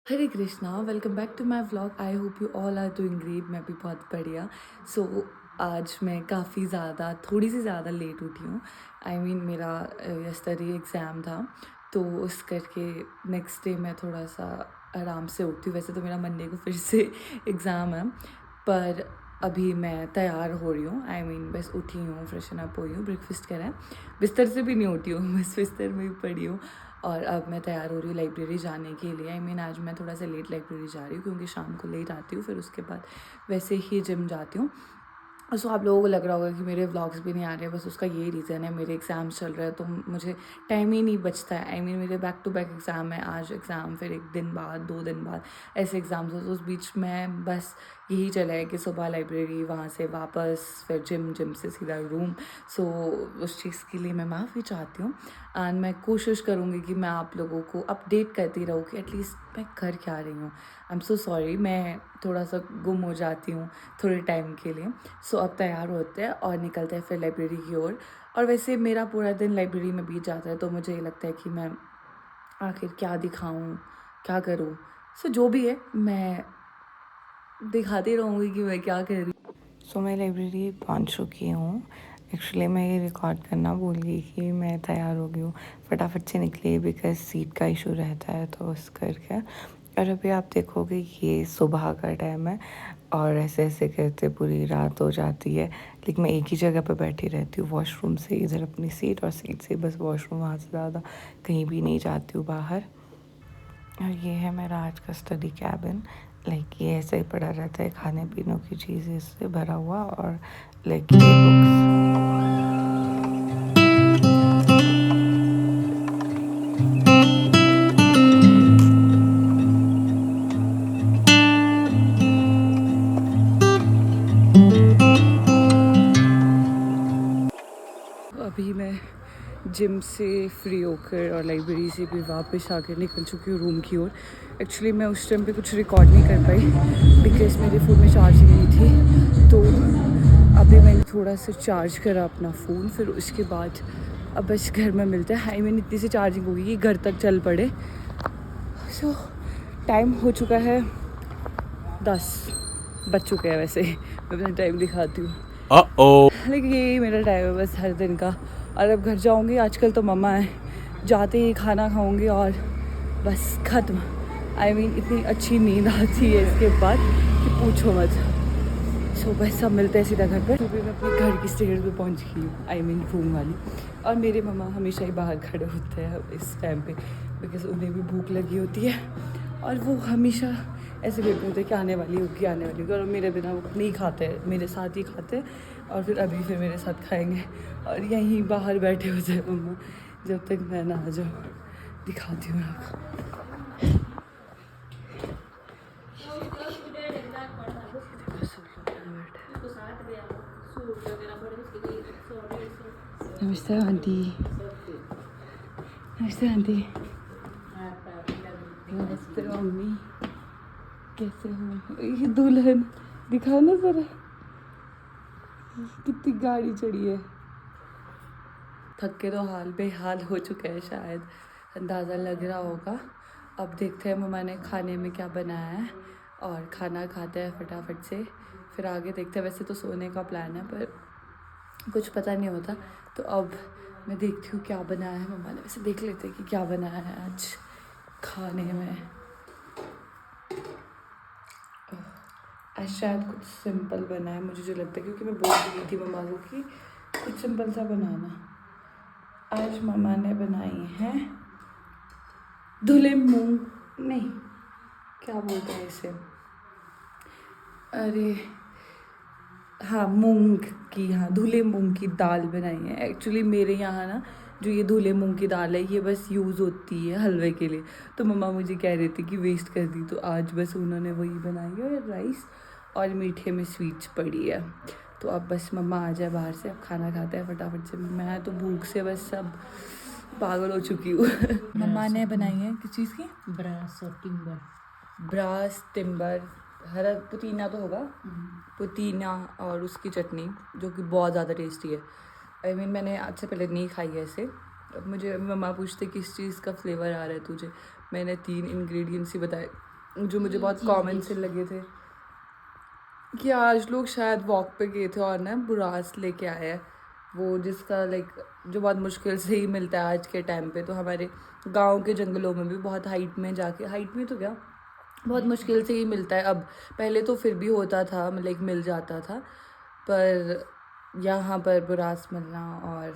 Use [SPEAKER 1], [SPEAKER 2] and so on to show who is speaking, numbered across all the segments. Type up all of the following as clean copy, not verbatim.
[SPEAKER 1] Hare Krishna, welcome back to my vlog. I hope you all are doing great. मैं भी बहुत बढ़िया। आज मैं काफ़ी ज़्यादा थोड़ी सी ज़्यादा लेट उठी हूँ। मेरा यस्टरडे एग्ज़ाम था, तो उस करके नेक्स्ट डे मैं थोड़ा सा आराम से उठती हूँ। वैसे तो मेरा मंडे को फिर से एग्ज़ाम है, पर अभी मैं तैयार हो रही हूँ। बस उठी हूँ, फ्रेशन अप हुई हूँ, ब्रेकफास्ट करा है, बिस्तर से भी नहीं उठी हूँ, बस बिस्तर में ही पड़ी हूँ। और अब मैं तैयार हो रही हूँ लाइब्रेरी जाने के लिए। आज मैं थोड़ा सा लेट लाइब्रेरी जा रही हूँ क्योंकि शाम को लेट आती हूँ, फिर उसके बाद वैसे ही जिम जाती हूँ। सो आप लोगों को लग रहा होगा कि मेरे व्लॉग्स भी नहीं आ रहे, बस उसका यही रीज़न है, मेरे एग्ज़ाम्स चल रहे हैं तो मुझे टाइम ही नहीं बचता है। मेरे बैक टू बैक एग्ज़ाम है, आज एग्ज़ाम, फिर 1 दिन बाद, 2 दिन बाद ऐसे एग्ज़ाम्स हैं। तो उस बीच में बस यही चला है कि सुबह लाइब्रेरी, वहाँ से वापस, फिर जिम से सीधा रूम। सो उस चीज़ के लिए मैं माफ़ी चाहती हूँ। एंड मैं कोशिश करूँगी कि मैं आप लोगों को अपडेट करती रहूँ कि एटलीस्ट मैं कर क्या रही हूँ। आई एम सो सॉरी, मैं थोड़ा सा गुम हो जाती हूँ थोड़े टाइम के लिए। सो अब तैयार होते हैं और निकलते हैं फिर लाइब्रेरी की ओर। और वैसे मेरा पूरा दिन लाइब्रेरी में बीत जाता है, तो मुझे ये लगता है कि मैं आखिर क्या दिखाऊँ, क्या करूँ। जो भी है मैं दिखाती रहूँगी कि मैं क्या कर रही हूँ। मैं लाइब्रेरी पहुँच चुकी हूँ। एक्चुअली मैं ये रिकॉर्ड करना भूल गई कि मैं तैयार हो गई हूँ, फटाफट से निकली बिकॉज सीट का इशू रहता है, तो उस करके। और अभी आप देखोगे ये सुबह का टाइम है और ऐसे ऐसे करते पूरी रात हो जाती है। लेकिन मैं एक ही जगह पर बैठी रहती हूँ, वॉशरूम से इधर अपनी सीट और सीट से बस वॉशरूम, वहाँ से ज़्यादा कहीं भी नहीं जाती हूँ बाहर। और ये है मेरा आज का स्टडी कैबिन। ये ऐसे ही पड़ा रहता है, खाने पीने की चीज़ें से भरा हुआ, और ये बुक्स। अभी मैं जिम से फ्री होकर और लाइब्रेरी से भी वापस आकर निकल चुकी हूँ रूम की ओर। एक्चुअली मैं उस टाइम पे कुछ रिकॉर्ड नहीं कर पाई बिकॉज मेरे फ़ोन में चार्जिंग नहीं थी। तो अभी मैंने थोड़ा सा चार्ज करा अपना फ़ोन, फिर उसके बाद अब बस घर में मिलता है। इतनी सी चार्जिंग होगी कि घर तक चल पड़े। टाइम हो चुका है 10 बज चुके हैं। वैसे मैं अपना टाइम दिखाती हूँ, लेकिन यही मेरा टाइम है बस हर दिन का। और अब घर जाऊँगी, आजकल तो मम्मा है, जाते ही खाना खाऊँगी और बस ख़त्म। इतनी अच्छी नींद आती है इसके बाद कि पूछो मत। बस सब मिलते हैं सीधा घर पर। सुबह मैं अपने घर की स्टेज पे पहुंच गई हूँ, रूम वाली। और मेरे मम्मा हमेशा ही बाहर खड़े होते हैं इस टाइम पे बिकॉज उन्हें भी भूख लगी होती है, और वो हमेशा ऐसे वेट होते हैं कि आने वाली होगी, आने वाली होगी। और मेरे बिना वो नहीं खाते, मेरे साथ ही खाते, और फिर मेरे साथ खाएंगे। और यहीं बाहर बैठे होते हैं मम्मा जब तक मैं ना आ जाऊँ। दिखाती हूँ आपको। नमस्ते आंटी। नमस्ते आंटी। नमस्ते मम्मी, कैसे हो? ये दुल्हन दिखा ना जरा, कितनी गाड़ी चढ़ी है। थक के तो हाल बेहाल हो चुका है, शायद अंदाज़ा लग रहा होगा। अब देखते हैं मम्मा ने खाने में क्या बनाया है, और खाना खाते हैं फटाफट से, फिर आगे देखते हैं। वैसे तो सोने का प्लान है, पर कुछ पता नहीं होता। तो अब मैं देखती हूँ क्या बनाया है मम्मा ने। वैसे देख लेते हैं कि क्या बनाया है आज खाने में। आज शायद कुछ सिंपल बना है, मुझे जो लगता है, क्योंकि मैं बोल रही थी मम्मा को कि कुछ सिंपल सा बनाना। आज मम्मा ने बनाई है धुले मूंग, नहीं क्या बोलते हैं इसे, अरे हाँ, धुले मूंग की दाल बनाई है। एक्चुअली मेरे यहाँ ना जो ये धुले मूंग की दाल है, ये बस यूज़ होती है हलवे के लिए। तो मम्मा मुझे कह रही थी कि वेस्ट कर दी, तो आज बस उन्होंने वही बनाई है, और राइस और मीठे में स्वीट्स पड़ी है। तो अब बस मम्मा आ जाए बाहर से, अब खाना खाते हैं फटाफट से। मैं तो भूख से बस सब पागल हो चुकी हूँ। मम्मा ने बनाई है किस चीज़ की? ब्रास टिम्बर, हरा पुदीना तो होगा, पुदीना और उसकी चटनी, जो कि बहुत ज़्यादा टेस्टी है। मैंने आज से पहले नहीं खाई है ऐसे। अब मुझे मम्मा पूछते किस चीज़ का फ्लेवर आ रहा है तुझे, मैंने 3 इंग्रेडिएंट्स ही बताए,
[SPEAKER 2] जो मुझे बहुत कॉमन से लगे थे कि आज लोग शायद वॉक पे गए थे और ना बुरास लेके आए हैं, वो जिसका लाइक जो बहुत मुश्किल से ही मिलता है आज के टाइम पे। तो हमारे गांव के जंगलों में भी बहुत हाइट में जाके, हाइट में तो क्या, बहुत मुश्किल से ही मिलता है अब। पहले तो फिर भी होता था, लाइक मिल जाता था, पर यहाँ पर बुरास मिलना और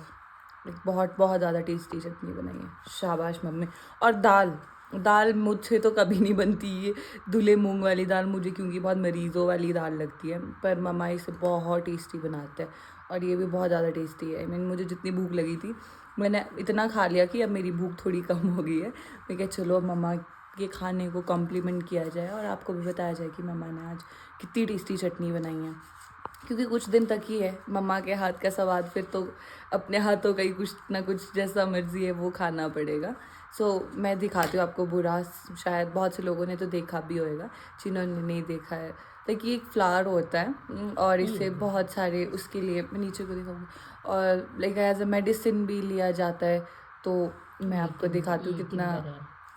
[SPEAKER 2] बहुत बहुत ज़्यादा टेस्टी चटनी बनाई है, शाबाश मम्मी। और दाल दाल मुझसे तो कभी नहीं बनती ये धुले मूंग वाली दाल, मुझे क्योंकि बहुत मरीज़ों वाली दाल लगती है, पर मम्मा इसे बहुत टेस्टी बनाते हैं और ये भी बहुत ज़्यादा टेस्टी है। आई मीन मुझे जितनी भूख लगी थी मैंने इतना खा लिया कि अब मेरी भूख थोड़ी कम हो गई है। मैं क्या चलो अब मम्मा के खाने को कॉम्प्लीमेंट किया जाए और आपको भी बताया जाए कि मम्मा ने आज कितनी टेस्टी चटनी बनाई है, क्योंकि कुछ दिन तक ही है मम्मा के हाथ का स्वाद, फिर तो अपने हाथों का ही कुछ ना कुछ जैसा मर्जी है वो खाना पड़ेगा। सो मैं दिखाती हूँ आपको बुरास, शायद बहुत से लोगों ने तो देखा भी होएगा, जिन्होंने नहीं देखा है। देखिए एक फ्लावर होता है और इससे बहुत सारे, उसके लिए मैं नीचे को दिखाऊंगी, और लाइक एज अ मेडिसिन भी लिया जाता है। तो मैं आपको दिखाती हूँ कितना।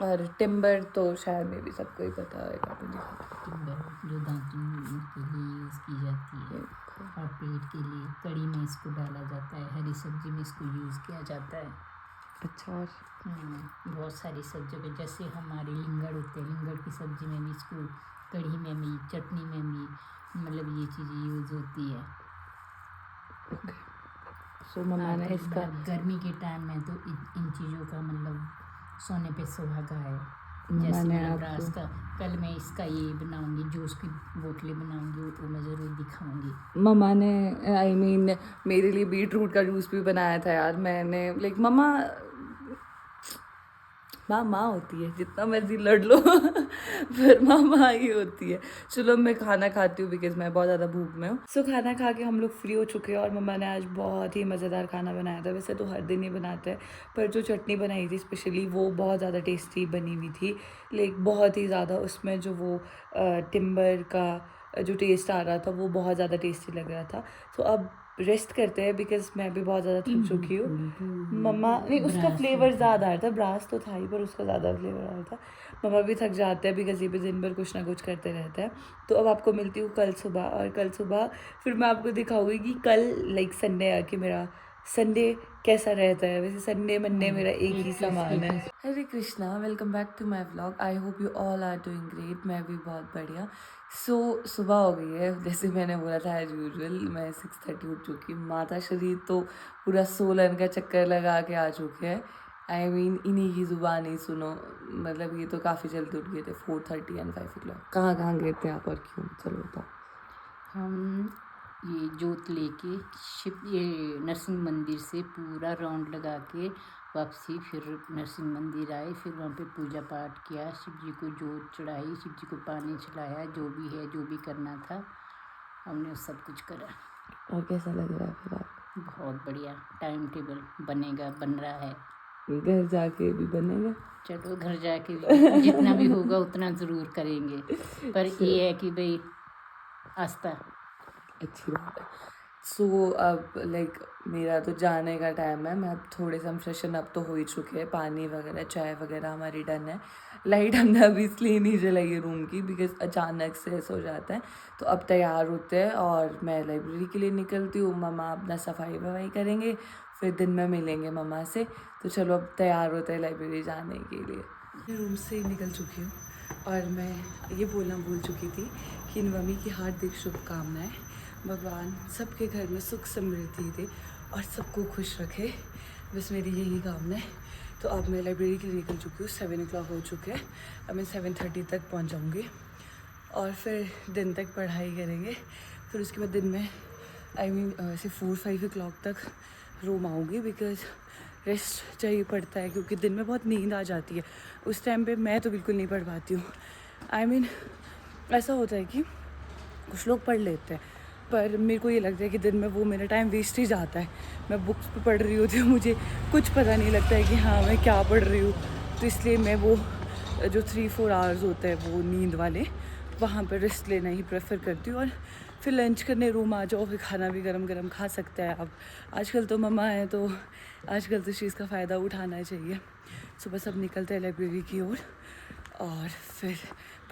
[SPEAKER 2] और टिम्बर तो शायद में भी सबको ही पता होगा, तो
[SPEAKER 3] टिम्बर जो दांतों के लिए यूज़ की जाती है और पेट के लिए कड़ी में इसको डाला जाता है, हरी सब्जी में इसको यूज़ किया जाता है।
[SPEAKER 2] अच्छा। और
[SPEAKER 3] बहुत सारी सब्जियों में, जैसे हमारे लिंगड़ होते हैं, लिंगड़ की सब्जी में भी इसको, कढ़ी में भी, चटनी में भी, मतलब ये चीज़ें यूज़ होती है।
[SPEAKER 2] सो मम्मा ने इसका
[SPEAKER 3] गर्मी के टाइम में तो इन चीज़ों का मतलब सोने पे सुहागा है।
[SPEAKER 2] मम्मा
[SPEAKER 3] जैसे
[SPEAKER 2] ने
[SPEAKER 3] मतलब
[SPEAKER 2] आपको,
[SPEAKER 3] रास का, कल मैं इसका ये बनाऊंगी, जूस की बोतलें बनाऊंगी, वो तो मैं ज़रूर दिखाऊंगी।
[SPEAKER 2] मम्मा ने आई मीन मेरे लिए बीट रूट का जूस भी बनाया था यार मैंने। लाइक मम्मा माँ होती है, जितना मर्जी लड़ लो फिर माँ ही होती है। चलो मैं खाना खाती हूँ बिकॉज मैं बहुत ज़्यादा भूख में हूँ। सो खाना खा के हम लोग फ्री हो चुके हैं और मम्मा ने आज बहुत ही मज़ेदार खाना बनाया था। वैसे तो हर दिन ही बनाते हैं, पर जो चटनी बनाई थी स्पेशली वो बहुत ज़्यादा टेस्टी बनी हुई थी। लाइक बहुत ही ज़्यादा उसमें जो वो टिम्बर का जो टेस्ट आ रहा था वो बहुत ज़्यादा टेस्टी लग रहा था। तो अब रेस्ट करते हैं बिकॉज मैं भी बहुत ज़्यादा थक चुकी हूँ। मम्मा नहीं, उसका फ्लेवर ज़्यादा आ रहा था, ब्रास तो था ही पर उसका ज़्यादा फ्लेवर आ रहा था। मम्मा भी थक जाते हैं बिकॉज ये भी दिन भर कुछ ना कुछ करते रहते हैं। तो अब आपको मिलती हूँ कल सुबह, और कल सुबह फिर मैं आपको दिखाऊंगी कि कल लाइक संडे आके मेरा संडे कैसा रहता है। वैसे संडे मंडे मेरा एक ही समान है। Hare Krishna, welcome back to my vlog. I hope you all are doing great. मैं भी बहुत बढ़िया। सो सुबह हो गई है, जैसे मैंने बोला था एज यूजुअल मैं 6:30 उठ चुकी हूँ। माता शरीर तो पूरा सोलन का चक्कर लगा के आ चुके हैं। आई मीन इन्हीं की ज़ुबान ही सुनो, मतलब ये तो काफ़ी जल्दी उठ गए थे, 4:30 एंड 5 o'clock। कहाँ कहाँ गए थे आप और क्यों, चलो बताओ।
[SPEAKER 3] हम ये जोत लेके ये नरसिंह मंदिर से पूरा राउंड लगा के वापसी फिर नरसिंह मंदिर आए, फिर वहाँ पे पूजा पाठ किया, शिव जी को जोत चढ़ाई, शिव जी को पानी चढ़ाया, जो भी है जो भी करना था हमने सब कुछ करा।
[SPEAKER 2] और कैसा लग रहा है फिर आप?
[SPEAKER 3] बहुत बढ़िया, टाइम टेबल बनेगा, बन रहा है।
[SPEAKER 2] घर जाके भी बनेगा?
[SPEAKER 3] चलो घर जाके भी जितना भी होगा उतना ज़रूर करेंगे, पर ये है कि भाई आस्था।
[SPEAKER 2] अच्छी बात है। सो अब लाइक मेरा तो जाने का टाइम है। मैं अब थोड़े से हम फ्रेशन अप तो हो ही चुके हैं, पानी वगैरह चाय वगैरह हमारी डन है। लाइट हमने अभी इसलिए नहीं जलाई है रूम की बिकॉज अचानक से ऐसा हो जाता है। तो अब तैयार होते हैं और मैं लाइब्रेरी के लिए निकलती हूँ। मम्मा अपना सफाई वफाई करेंगे, फिर दिन में मिलेंगे मम्मा से। तो चलो अब तैयार होते हैं लाइब्रेरी जाने के लिए। मैं रूम से ही निकल चुकी हूँ और मैं ये बोलना भूल चुकी थी कि नवमी की हार्दिक शुभकामनाएं। भगवान सबके घर में सुख समृद्धि दे और सबको खुश रखे, बस मेरी यही कामना है। तो अब मैं लाइब्रेरी के लिए निकल चुकी हूँ, 7 o'clock हो चुके हैं। अब मैं 7:30 तक पहुँच जाऊँगी और फिर दिन तक पढ़ाई करेंगे। फिर उसके बाद दिन में आई मीन ऐसे 4-5 o'clock तक रूम आऊँगी बिकॉज़ रेस्ट चाहिए पड़ता है, क्योंकि दिन में बहुत नींद आ जाती है। उस टाइम पे मैं तो बिल्कुल नहीं पढ़ पाती हूँ। आई मीन ऐसा होता है कि कुछ लोग पढ़ लेते हैं, पर मेरे को ये लगता है कि दिन में वो मेरा टाइम वेस्ट ही जाता है। मैं बुक्स पे पढ़ रही होती हूँ, मुझे कुछ पता नहीं लगता है कि हाँ मैं क्या पढ़ रही हूँ। तो इसलिए मैं वो जो 3-4 आवर्स होते हैं वो नींद वाले, वहाँ पर रेस्ट लेना ही प्रेफर करती हूँ। और फिर लंच करने रूम आ जाओ, फिर खाना भी गरम गरम खा सकते हैं आप। आजकल तो मम्मा है तो आजकल तो इस चीज़ का फ़ायदा उठाना चाहिए। सुबह सब निकलते हैं लाइब्रेरी की ओर। और फिर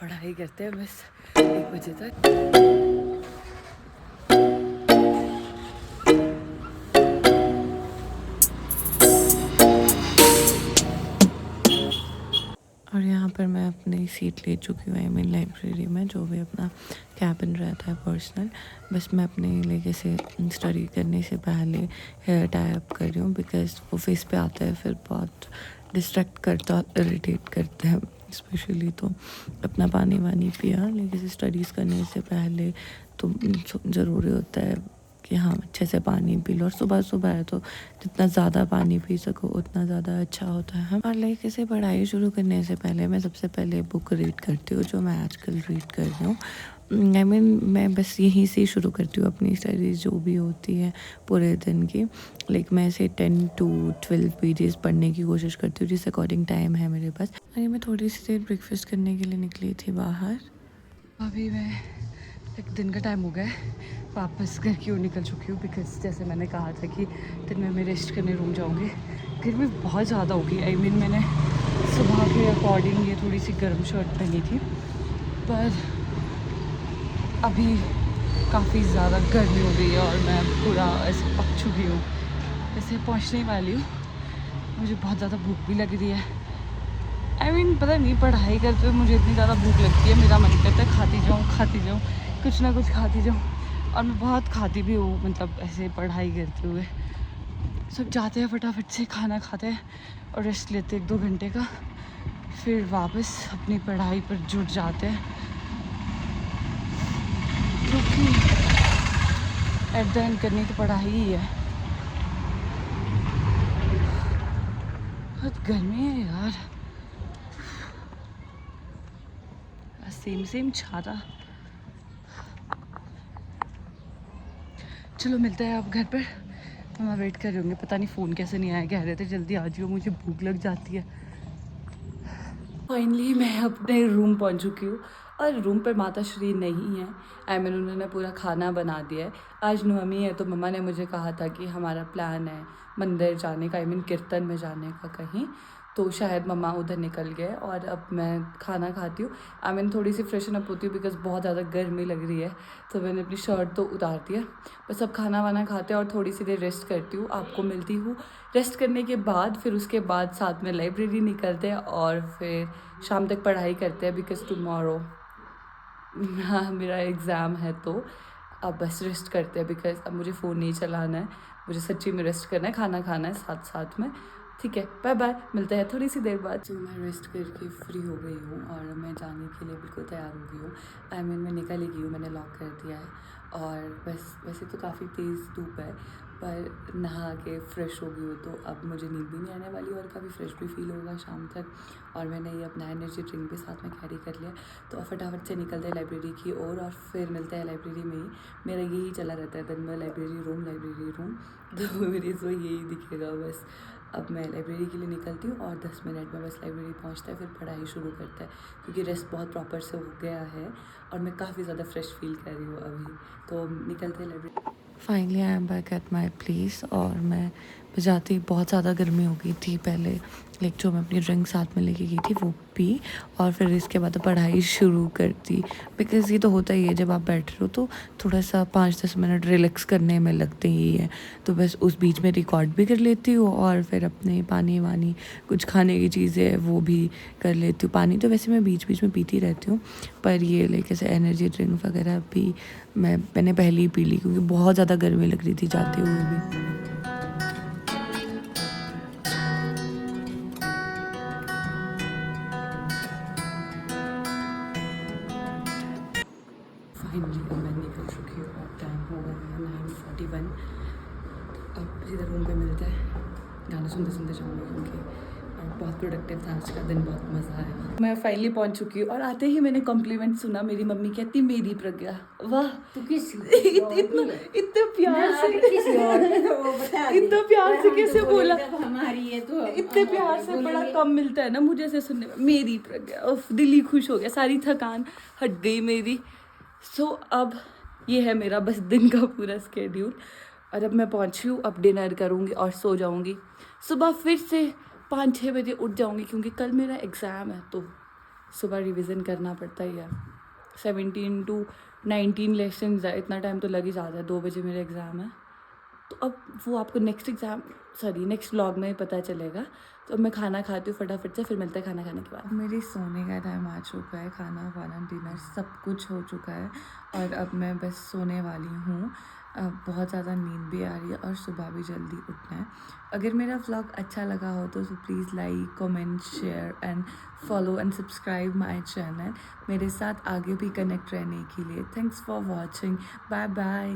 [SPEAKER 2] पढ़ाई करते हैं बस 1 बजे तक। और यहाँ पर मैं अपनी सीट ले चुकी हूँ, आई मीन लाइब्रेरी में, जो भी अपना कैबिन रहता है पर्सनल। बस मैं अपने लेके से स्टडी करने से पहले हेयर टाई अप कर रही हूँ, बिकॉज वो फेस पे आता है फिर बहुत डिस्ट्रैक्ट करता, इरिटेट करते हैं स्पेशली। तो अपना पानी वानी पिया लेके से स्टडीज़ करने से पहले, तो ज़रूरी होता है कि हाँ अच्छे से पानी पी लो। और सुबह सुबह है तो जितना ज़्यादा पानी पी सको उतना ज़्यादा अच्छा होता है। और लाइक इसे पढ़ाई शुरू करने से पहले मैं सबसे पहले बुक रीड करती हूँ, जो मैं आजकल रीड कर रही हूँ। आई मीन मैं बस यहीं से शुरू करती हूँ अपनी स्टडीज़ जो भी होती है पूरे दिन की। लाइक मैं ऐसे 10 to 12 पेजेस पढ़ने की कोशिश करती हूँ, जिस अकॉर्डिंग टाइम है मेरे पास। अरे मैं थोड़ी सी देर ब्रेकफास्ट करने के लिए निकली थी बाहर। अभी मैं एक दिन का टाइम हो गया है, वापस घर की ओर निकल चुकी हूँ, बिकॉज जैसे मैंने कहा था कि दिन में मैं रेस्ट करने रूम जाऊँगी। गर्मी बहुत ज़्यादा होगी। आई मीन मैंने सुबह के अकॉर्डिंग ये थोड़ी सी गर्म शर्ट पहनी थी, पर अभी काफ़ी ज़्यादा गर्मी हो गई है और मैं पूरा ऐसे पक चुकी हूँ। ऐसे पहुँचने वाली हूँ, मुझे बहुत ज़्यादा भूख भी लग रही है। आई मीन पता नहीं, पढ़ाई करते हुए मुझे इतनी ज़्यादा भूख लगती है, मेरा मन करता है खाती जाऊँ, कुछ ना कुछ खाती जाऊँ। और मैं बहुत खाती भी हूँ, मतलब ऐसे पढ़ाई करते हुए। सब जाते हैं फटाफट से खाना खाते हैं और रेस्ट लेते हैं 1-2 घंटे का, फिर वापस अपनी पढ़ाई पर जुट जाते हैं, क्योंकि एट द एंड करनी तो पढ़ाई ही है। बहुत गर्मी है यार, सेम छाता। चलो मिलते हैं आप घर पर, मम्मा वेट कर रहे होंगे, पता नहीं फ़ोन कैसे नहीं आया, कह रहे थे जल्दी आ जाओ मुझे भूख लग जाती है। फाइनली मैं अपने रूम पहुंच चुकी हूँ और रूम पर माता श्री नहीं है। आई मीन उन्होंने पूरा खाना बना दिया है। आज नवमी है तो मम्मा ने मुझे कहा था कि हमारा प्लान है मंदिर जाने का, आई मीन कीर्तन में जाने का कहीं, तो शायद मम्मा उधर निकल गए और अब मैं खाना खाती हूँ। आई मीन थोड़ी सी फ्रेशन अप होती हूँ बिकॉज बहुत ज़्यादा गर्मी लग रही है, तो मैंने अपनी शर्ट तो उतार दी है। बस अब खाना वाना खाते हैं और थोड़ी सी देर रेस्ट करती हूँ, आपको मिलती हूँ रेस्ट करने के बाद। फिर उसके बाद साथ में लाइब्रेरी निकलते हैं और फिर शाम तक पढ़ाई करते हैं, बिकॉज टुमारो हाँ मेरा एग्ज़ाम है। तो अब बस रेस्ट करते हैं, बिकॉज अब मुझे फ़ोन नहीं चलाना है, मुझे सच्ची में रेस्ट करना है, खाना खाना है साथ साथ में। ठीक है, बाय बाय, मिलते हैं थोड़ी सी देर बाद। तो मैं रेस्ट करके फ्री हो गई हूँ और मैं जाने के लिए बिल्कुल तैयार हो गई हूँ। आई मीन मैं निकल ही गई हूँ, मैंने लॉक कर दिया है और बस वैसे तो काफ़ी तेज़ धूप है, पर नहा के फ्रेश हो गई हूँ तो अब मुझे नींद भी नहीं आने वाली और काफ़ी फ्रेश भी फील होगा शाम तक। और मैंने ये अपना एनर्जी ड्रिंक भी साथ में कैरी कर लिया, तो अब फटाफट से निकलते हैं लाइब्रेरी की ओर और फिर मिलते हैं लाइब्रेरी में ही। मेरा यही चला रहता है दिन भर, लाइब्रेरी रूम, तो मेरी सो यही दिखेगा बस। अब मैं लाइब्रेरी के लिए निकलती हूँ और 10 मिनट में बस लाइब्रेरी पहुँचता है, फिर पढ़ाई शुरू करता है, क्योंकि रेस्ट बहुत प्रॉपर से हो गया है और मैं काफ़ी ज़्यादा फ्रेश फील कर रही हूँ अभी। तो निकलते हैं library. Finally I am back at my place और मैं जाती बहुत ज़्यादा गर्मी हो गई थी पहले, लाइक जो मैं अपनी ड्रिंक साथ में लेके गई थी वो पी और फिर इसके बाद पढ़ाई शुरू कर दी। बिकॉज़ ये तो होता ही है, जब आप बैठ रहे हो तो थोड़ा सा 5-10 मिनट रिलैक्स करने में लगते ही है, तो बस उस बीच में रिकॉर्ड भी कर लेती हूँ और फिर अपने पानी वानी कुछ खाने की चीज़ें वो भी कर लेती हूँ। पानी तो वैसे मैं बीच बीच में पीती रहती हूँ, पर ये लाइक ऐसे एनर्जी ड्रिंक वगैरह भी मैंने पहले ही पी ली, क्योंकि बहुत ज़्यादा गर्मी लग रही थी जाते हुए भी। फाइनली अब मैं निकल चुकी हूँ और टाइम हो गया है 9:41। अब सीधा रूम पे मिलते हैं, गाना सुनते सुनते जाऊँगी क्योंकि और बहुत प्रोडक्टिव था आज का दिन, बहुत मज़ा आया। मैं फाइनली पहुँच चुकी हूँ और आते ही मैंने कॉम्प्लीमेंट सुना, मेरी मम्मी कहती मेरी प्रज्ञा, वाह
[SPEAKER 3] तू किस
[SPEAKER 2] इतने प्यार से इतना प्यार से कैसे बोला,
[SPEAKER 3] हमारी है तो
[SPEAKER 2] इतने प्यार से बड़ा कम मिलता है ना मुझे ऐसे सुनने में, मेरी प्रज्ञा। उफ, दिल ही खुश हो गया, सारी थकान हट गई मेरी। सो अब ये है मेरा बस दिन का पूरा स्केड्यूल और अब मैं पहुंची हूँ, अब डिनर करूँगी और सो जाऊँगी। सुबह फिर से 5-6 बजे उठ जाऊँगी क्योंकि कल मेरा एग्ज़ाम है, तो
[SPEAKER 1] सुबह रिवीजन करना पड़ता ही है। 17 to 19 लेसन्स है, इतना टाइम तो लग ही जाता है। 2 बजे मेरा एग्ज़ाम है, तो अब वो आपको नेक्स्ट व्लॉग में पता चलेगा। तो अब मैं खाना खाती हूँ फटाफट से, फिर मिलते हैं खाना खाने के बाद। मेरे सोने का टाइम आ चुका है, खाना वाना डिनर सब कुछ हो चुका है और अब मैं बस सोने वाली हूँ। बहुत ज़्यादा नींद भी आ रही है और सुबह भी जल्दी उठना है। अगर मेरा व्लॉग अच्छा लगा हो तो please like, comment, share and follow and subscribe my channel. मेरे साथ आगे भी कनेक्ट रहने के लिए thanks for watching. Bye bye.